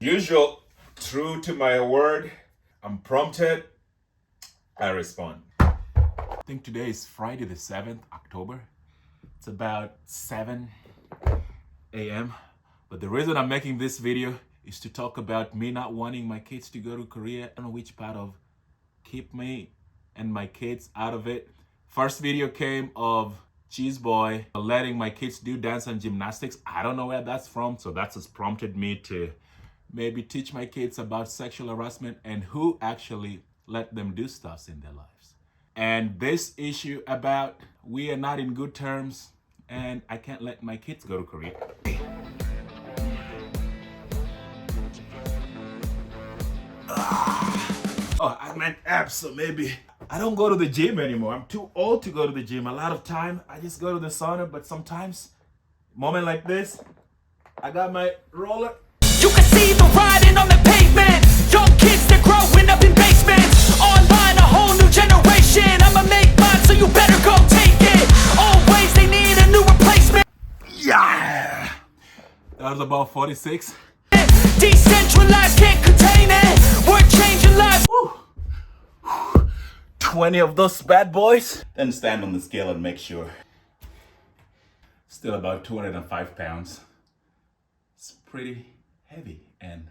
Usual, true to my word, I'm prompted, I respond. I think today is Friday the 7th October. It's about 7 a.m. But the reason I'm making this video is to talk about me not wanting my kids to go to Korea. I don't know which part of keep me and my kids out of it. First video came of Cheese Boy letting my kids do dance and gymnastics. I don't know where that's from, so that's just prompted me to maybe teach my kids about sexual harassment and who actually let them do stuff in their lives. And this issue about we are not in good terms and I can't let my kids go to Korea. Oh, I meant abs, so maybe I don't go to the gym anymore. I'm too old to go to the gym. A lot of time, I just go to the sauna, but sometimes, moment like this, I got my roller. You can see the riding on the pavement. Young kids, they're growing up in basements. Online, a whole new generation. I'ma make mine, so you better go take it. Always, they need a new replacement. Yeah! That was about 46. Decentralized, can't contain it. We're changing lives. Woo. 20 of those bad boys. Then stand on the scale and make sure. Still about 205 pounds. It's pretty heavy and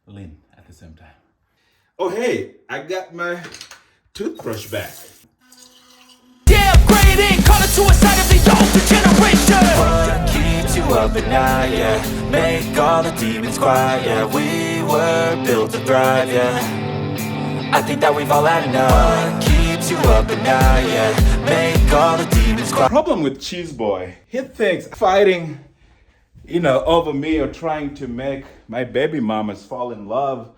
lean at the same time. Oh hey, I got my toothbrush back. Yeah, upgrading, call it suicide of the older generation. What keeps you up at night, yeah? Make all the demons quiet, yeah. We were built to thrive, yeah. I think that we've all had enough. What keeps you up at night, yeah? Make all the demons quiet. Problem with Cheese Boy, he thinks fighting, over me or trying to make my baby mamas fall in love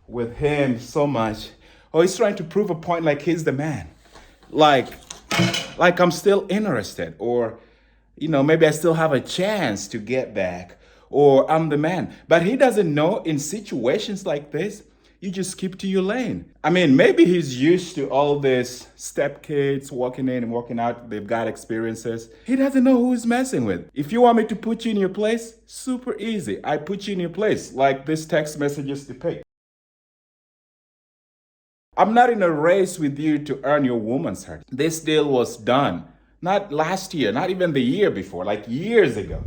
with him so much. Or he's trying to prove a point like he's the man. Like I'm still interested, or maybe I still have a chance to get back, or I'm the man. But he doesn't know in situations like this, you just keep to your lane. I mean, maybe he's used to all this stepkids walking in and walking out. They've got experiences. He doesn't know who he's messing with. If you want me to put you in your place, super easy. I put you in your place, like this text messages depict. I'm not in a race with you to earn your woman's heart. This deal was done, not last year, not even the year before, like years ago.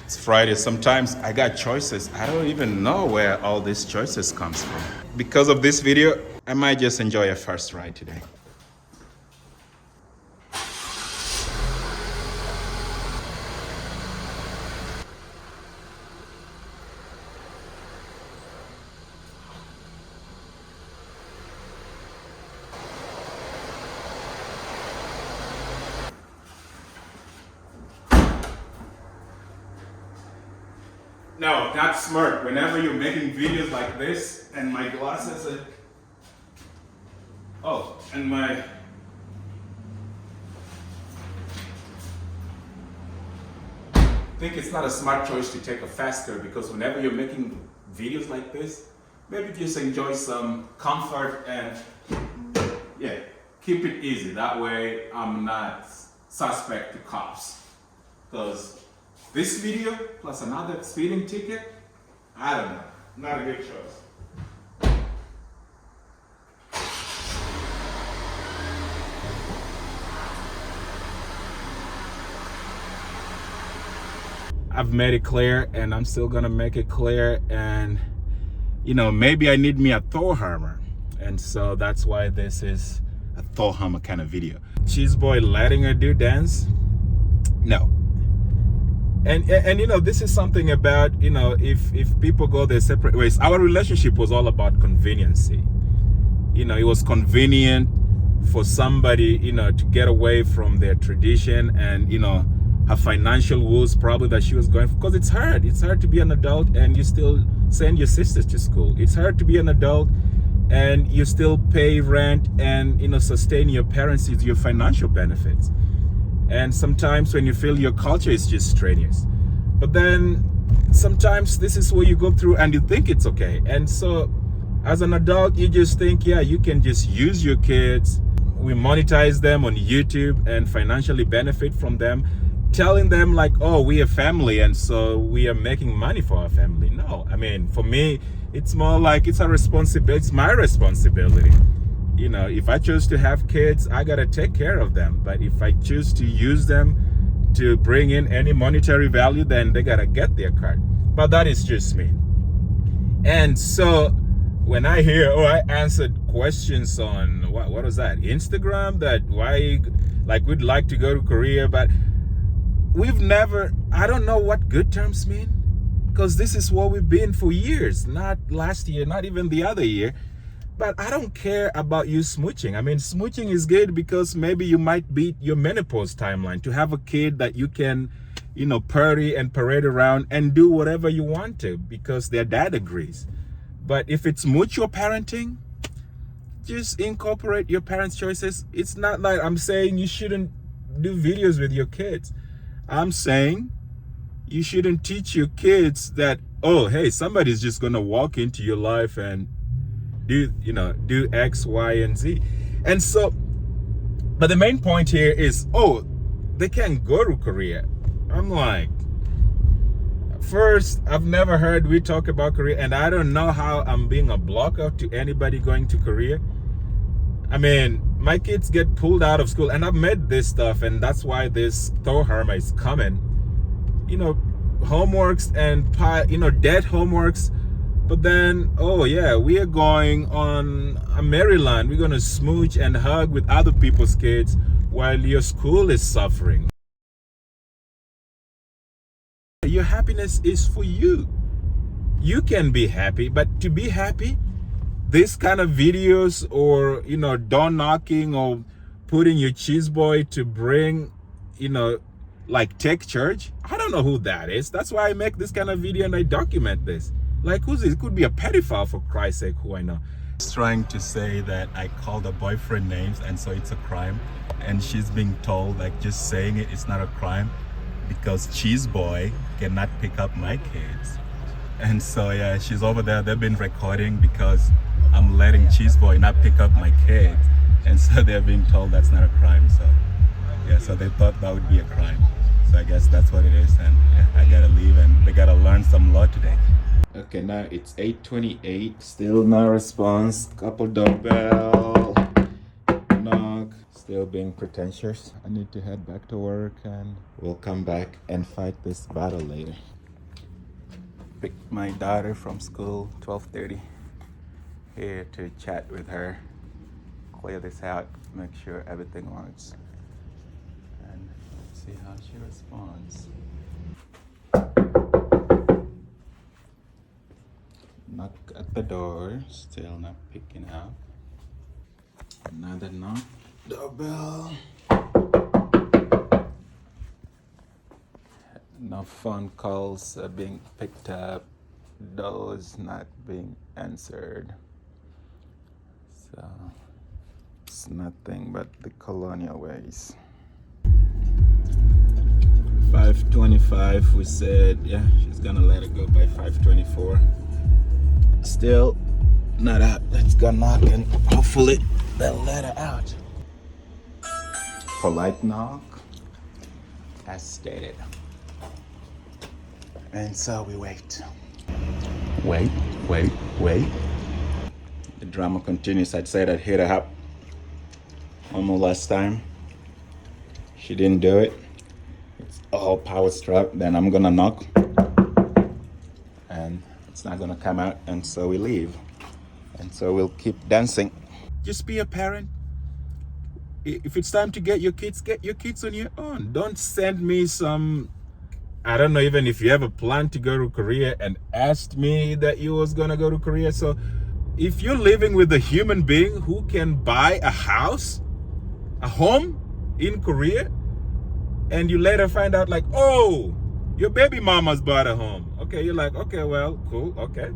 It's Friday. Sometimes I got choices. I don't even know where all these choices comes from. Because of this video, I might just enjoy a first ride today. No, that's smart. Whenever you're making videos like this, and my glasses are... Oh, and my... I think it's not a smart choice to take a faster, because whenever you're making videos like this, maybe just enjoy some comfort and yeah, keep it easy. That way I'm not suspect to cops. Because this video plus another speeding ticket, I don't know, not a good choice. I've made it clear and I'm still gonna make it clear, and maybe I need me a Thor hammer, and so that's why this is a Thor hammer kind of video. Cheese Boy letting her do dance? No. And this is something about, if people go their separate ways. Our relationship was all about conveniency. It was convenient for somebody, to get away from their tradition and, her financial woes probably that she was going for. Because it's hard to be an adult and you still send your sisters to school. It's hard to be an adult and you still pay rent and, sustain your parents with your financial benefits. And sometimes when you feel your culture is just strenuous, but then sometimes this is what you go through and you think it's okay. And so as an adult, you just think, yeah, you can just use your kids. We monetize them on YouTube and financially benefit from them. telling them like, oh, we are family and so we are making money for our family. No, I mean, for me, it's more like it's a responsibility. It's my responsibility. You know, if I choose to have kids, I gotta take care of them. But if I choose to use them to bring in any monetary value, then they gotta get their card. But that is just me. And so when I hear, oh, I answered questions on what was that, Instagram, that why, like, we'd like to go to Korea, but we've never, I don't know what good terms mean, because this is what we've been for years, not last year, not even the other year. But I don't care about you smooching. I mean, smooching is good because maybe you might beat your menopause timeline to have a kid that you can, you know, party and parade around and do whatever you want to because their dad agrees. But if it's mutual parenting, just incorporate your parents' choices. It's not like I'm saying you shouldn't do videos with your kids. I'm saying you shouldn't teach your kids that, oh, hey, somebody's just gonna walk into your life and do X, Y, and Z. And so, but the main point here is, oh, they can't go to Korea. I'm like, first, I've never heard we talk about Korea, and I don't know how I'm being a blocker to anybody going to Korea. I mean, my kids get pulled out of school, and I've made this stuff, and that's why this Toharma is coming. You know, homeworks and dead homeworks. But then, oh yeah, we are going on a Maryland. We're gonna smooch and hug with other people's kids while your school is suffering. Your happiness is for you. You can be happy, but to be happy, this kind of videos or, you know, door knocking or putting your cheese boy to bring, you know, like tech church. I don't know who that is. That's why I make this kind of video and I document this. Like, who's this? It could be a pedophile, for Christ's sake, who I know. She's trying to say that I called her boyfriend names and so it's a crime. And she's being told, like, just saying it's not a crime because Cheese Boy cannot pick up my kids. And so, yeah, she's over there. They've been recording because I'm letting Cheese Boy not pick up my kids. And so they're being told that's not a crime. So, yeah, so they thought that would be a crime. So I guess that's what it is. And yeah, I gotta leave and they gotta learn some law today. Okay, now it's 8:28. Still no response. Couple doorbell. Knock. Still being pretentious. I need to head back to work and we'll come back and fight this battle later. Pick my daughter from school, 12:30. Here to chat with her. Clear this out. Make sure everything works. And let's see how she responds. Knock at the door, still not picking up. Another knock. Doorbell. No phone calls are being picked up. Doors not being answered. So it's nothing but the colonial ways. 5:25, we said, yeah, she's gonna let it go by 5:24. Still not out. Let's go knock and hopefully they'll let her out. Polite knock, as stated. And so we wait. Wait. The drama continues. I'd say that hit her up almost last time. She didn't do it. It's all power strap. Then I'm gonna knock. And it's not gonna come out, and so we leave. And so we'll keep dancing. Just be a parent. If it's time to get your kids on your own. Don't send me some, I don't know even if you ever planned to go to Korea and asked me that you was gonna go to Korea. So if you're living with a human being who can buy a house, a home in Korea, and you later find out like, oh, your baby mama's bought a home. Okay, you're like, okay, well, cool, okay.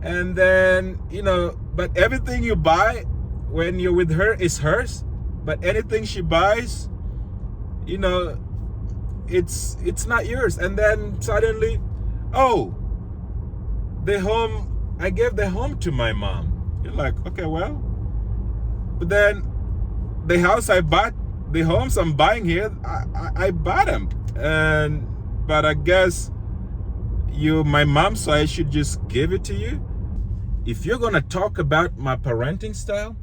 And then, you know, but everything you buy when you're with her is hers. But anything she buys, you know, it's not yours. And then suddenly, oh, the home, I gave the home to my mom. You're like, okay, well. But then the house I bought, the homes I'm buying here, I bought them, but I guess you're my mom, so I should just give it to you. If you're gonna talk about my parenting style,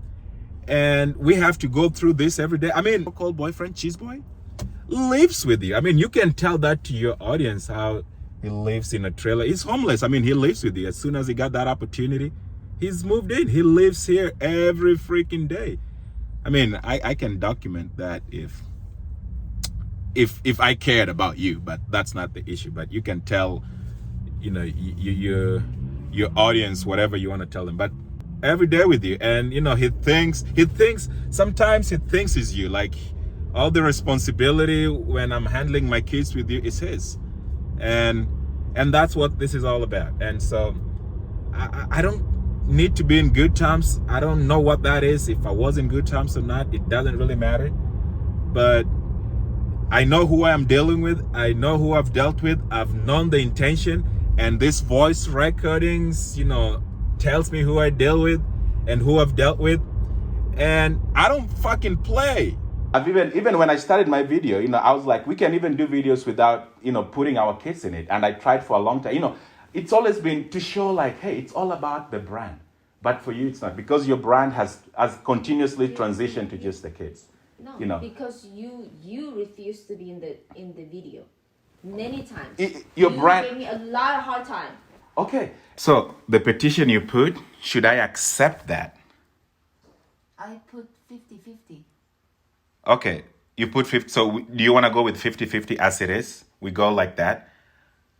and we have to go through this every day. I mean, called boyfriend, Cheese Boy, lives with you. I mean, you can tell that to your audience how he lives in a trailer. He's homeless. I mean, he lives with you. As soon as he got that opportunity, he's moved in. He lives here every freaking day. I mean, I can document that if I cared about you, but that's not the issue. But you can tell, you know, your audience whatever you want to tell them. But every day with you, and you know, he thinks sometimes he thinks it's you. Like all the responsibility when I'm handling my kids with you is his, and that's what this is all about. And so I don't need to be in good terms. I don't know what that is. If I was in good terms or not, it doesn't really matter. But I know who I'm dealing with. I know who I've dealt with. I've known the intention, and this voice recordings, you know, tells me who I deal with and who I've dealt with, and I don't fucking play. I've even when I started my video, you know, I was like, we can even do videos without, you know, putting our kids in it. And I tried for a long time. You know, it's always been to show like, hey, it's all about the brand. But for you, it's not, because your brand has continuously transitioned to just the kids. No, you know, because you refused to be in the video many times. Your you brand gave me a lot of hard time. Okay, so the petition you put, should I accept that? I put 50-50. Okay, you put 50. So do you want to go with 50-50 as it is? We go like that.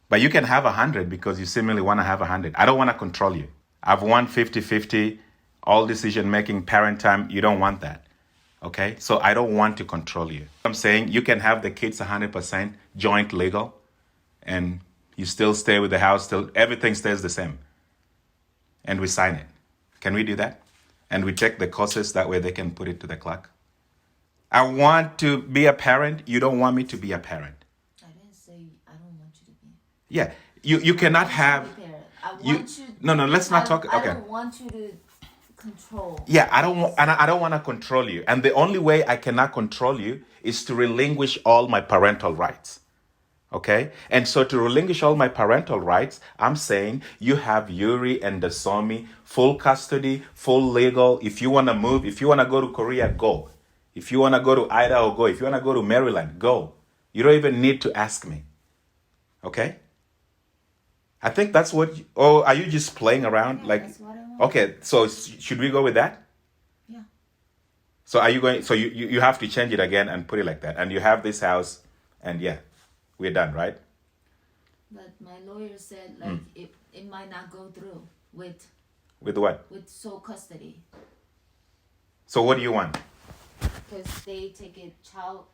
But you can have 100 because you seemingly want to have 100. I don't want to control you. I've won 50-50, all decision making, parent time. You don't want that. Okay, so I don't want to control you. I'm saying you can have the kids 100% joint legal, and you still stay with the house, still everything stays the same. And we sign it. Can we do that? And we check the courses, that way they can put it to the clerk. I want to be a parent. You don't want me to be a parent. I didn't say I don't want you to be. Yeah, you cannot have. I want you. No, let's not talk. Okay. I don't want you to control. Yeah, I don't want to control you. And the only way I cannot control you is to relinquish all my parental rights. Okay? And so to relinquish all my parental rights, I'm saying you have Yuri and Dasomi, full custody, full legal. If you want to move, if you want to go to Korea, go. If you want to go to Idaho, go. If you want to go to Maryland, go. You don't even need to ask me. Okay? I think that's what, or are you just playing around? Yeah, like, that's what I want. Okay, so should we go with that? Yeah. So are you going, so you have to change it again and put it like that. And you have this house, and yeah, we're done, right? But my lawyer said like it might not go through with what? With sole custody. So what do you want? Because they take it child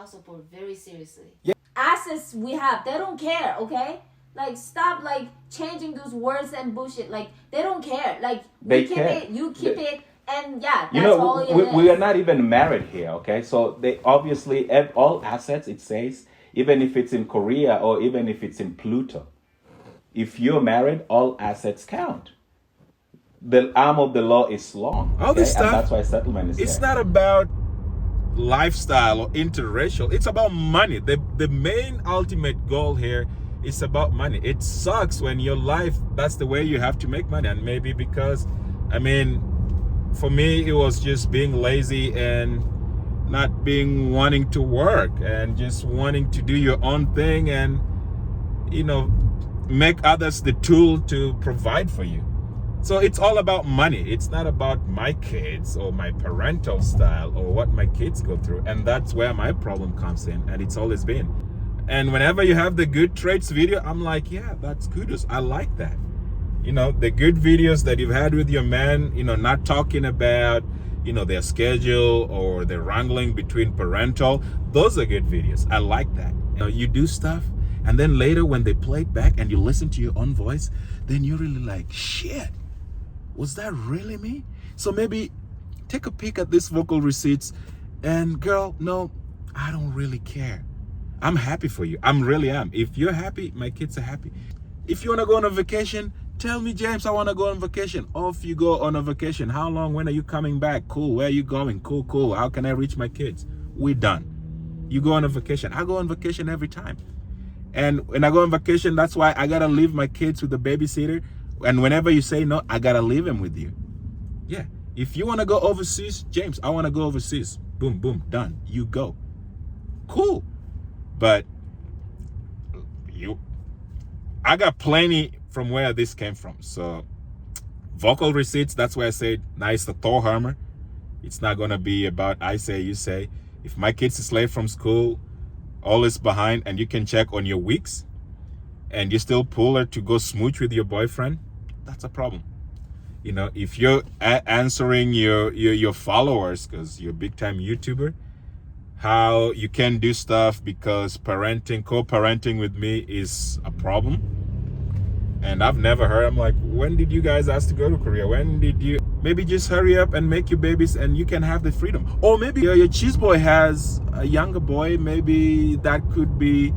support very seriously. Yeah. Assets we have, they don't care, okay? Like stop like changing those words and bullshit. Like they don't care. Like They we keep care. it, you keep it, and yeah, that's You know, all it we is. are not even married here, okay? So they obviously have all assets, it says, even if it's in Korea or even if it's in Pluto. If you're married, all assets count. The arm of the law is long. All this okay? And stuff, that's why settlement is It's there. not about lifestyle or interracial. It's about money. The main ultimate goal here is about money. It sucks when your life, that's the way you have to make money. And maybe because, I mean, for me, it was just being lazy and not wanting to work and just wanting to do your own thing and, you know, make others the tool to provide for you. So it's all about money. It's not about my kids or my parental style or what my kids go through. And that's where my problem comes in. And it's always been. And whenever you have the good traits video, I'm like, yeah, that's good. I like that. You know, the good videos that you've had with your man, you know, not talking about, you know, their schedule or the wrangling between parental. Those are good videos. I like that. You know, you do stuff. And then later when they play it back and you listen to your own voice, then you're really like, shit. Was that really me? So maybe take a peek at these vocal receipts and girl, no, I don't really care. I'm happy for you. I'm really am. If you're happy, my kids are happy. If you want to go on a vacation, tell me, James, I want to go on vacation. Off you go on a vacation. How long? When are you coming back? Cool. Where are you going? Cool. How can I reach my kids? we're done. You go on a vacation. I go on vacation every time. And when I go on vacation, that's why I gotta leave my kids with the babysitter. And whenever you say no, I gotta leave them with you. Yeah. If you wanna go overseas, James, I wanna go overseas. Boom, boom, done. You go. Cool. But I got plenty from where this came from. So vocal receipts, that's why I said, nice, the Thor hammer. It's not gonna be about I say, you say. If my kid's is late from school, all is behind, and you can check on your weeks, and you still pull her to go smooch with your boyfriend, that's a problem. You know, if you're answering your followers, because you're a big time YouTuber, how you can do stuff because co-parenting with me is a problem. And I've never heard, I'm like, when did you guys ask to go to Korea? When did you? Maybe just hurry up and make your babies and you can have the freedom. Or maybe your cheese boy has a younger boy. Maybe that could be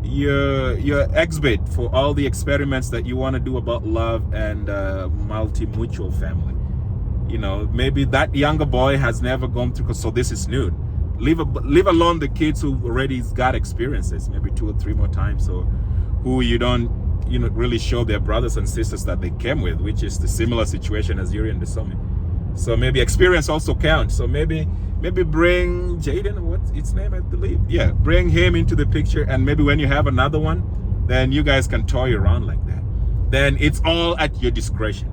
your exhibit for all the experiments that you want to do about love and multi-mutual family. You know, maybe that younger boy has never gone through, so this is new. Leave alone the kids who already got experiences, maybe 2 or 3 more times, or who you don't really show their brothers and sisters that they came with, which is the similar situation as Yuri and the Somi. So maybe experience also counts. So maybe bring Jaden, what's its name, I believe. Yeah, bring him into the picture, and maybe when you have another one, then you guys can toy around like that. Then it's all at your discretion.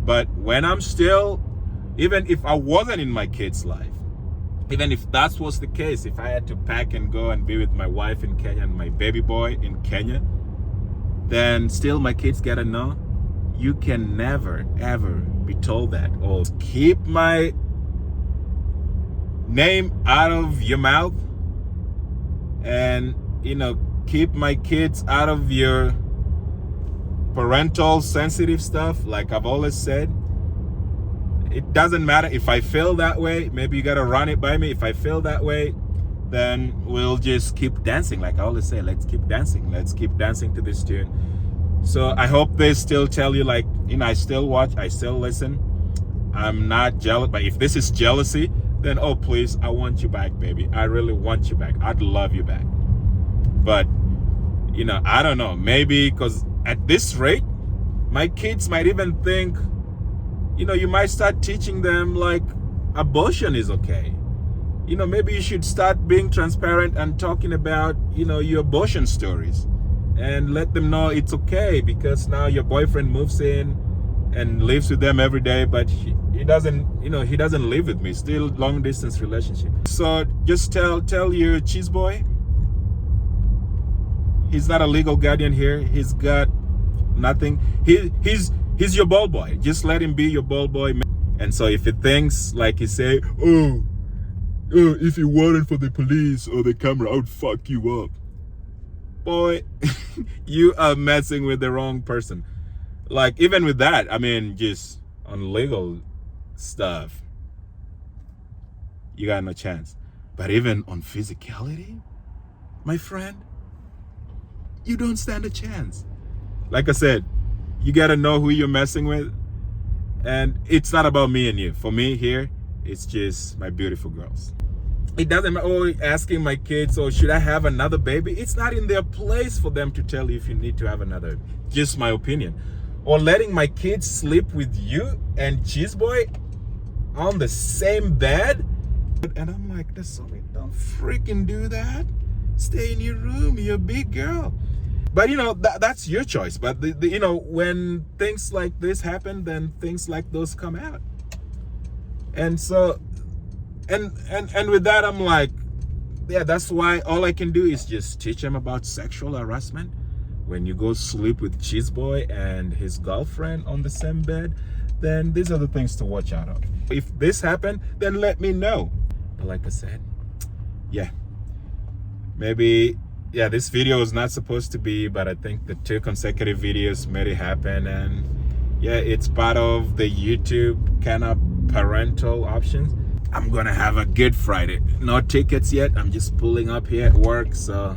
But when I'm still, even if I wasn't in my kid's life, even if that was the case, if I had to pack and go and be with my wife in Kenya and my baby boy in Kenya, then still my kids gotta know, you can never, ever be told that. Or keep my name out of your mouth, and, keep my kids out of your parental sensitive stuff. Like I've always said, it doesn't matter if I feel that way. Maybe you gotta run it by me. If I feel that way, then we'll just keep dancing. Like I always say, let's keep dancing. Let's keep dancing to this tune. So I hope they still tell you, like, I still watch, I still listen. I'm not jealous, but if this is jealousy, then oh please, I want you back, baby. I really want you back. I'd love you back. But I don't know, maybe because at this rate, my kids might even think, you might start teaching them like abortion is okay. Maybe you should start being transparent and talking about, your abortion stories, and let them know it's okay, because now your boyfriend moves in and lives with them every day, but he doesn't live with me. Still long distance relationship. So just tell your cheese boy, he's not a legal guardian here. He's got nothing. He's your ball boy. Just let him be your ball boy. And so if he thinks like he say, oh, if it weren't for the police or the camera, I would fuck you up. Boy, you are messing with the wrong person. Like even with that, I mean, just on legal stuff, you got no chance. But even on physicality, my friend, you don't stand a chance. Like I said, you gotta know who you're messing with. And it's not about me and you. For me here, it's just my beautiful girls. It doesn't matter, asking my kids, should I have another baby? It's not in their place for them to tell you if you need to have another. Just my opinion. Or letting my kids sleep with you and Cheese Boy on the same bed. And I'm like, don't freaking do that. Stay in your room, you're a big girl. But that's your choice. But when things like this happen, then things like those come out. And so, and with that, I'm like, yeah, that's why all I can do is just teach them about sexual harassment. When you go sleep with Cheese Boy and his girlfriend on the same bed, then these are the things to watch out of. If this happened, then let me know. But like I said, yeah, maybe, yeah, this video was not supposed to be, but I think the 2 consecutive videos made it happen. And yeah, it's part of the YouTube kind of parental options. I'm gonna have a good Friday. No tickets yet. I'm just pulling up here at work, so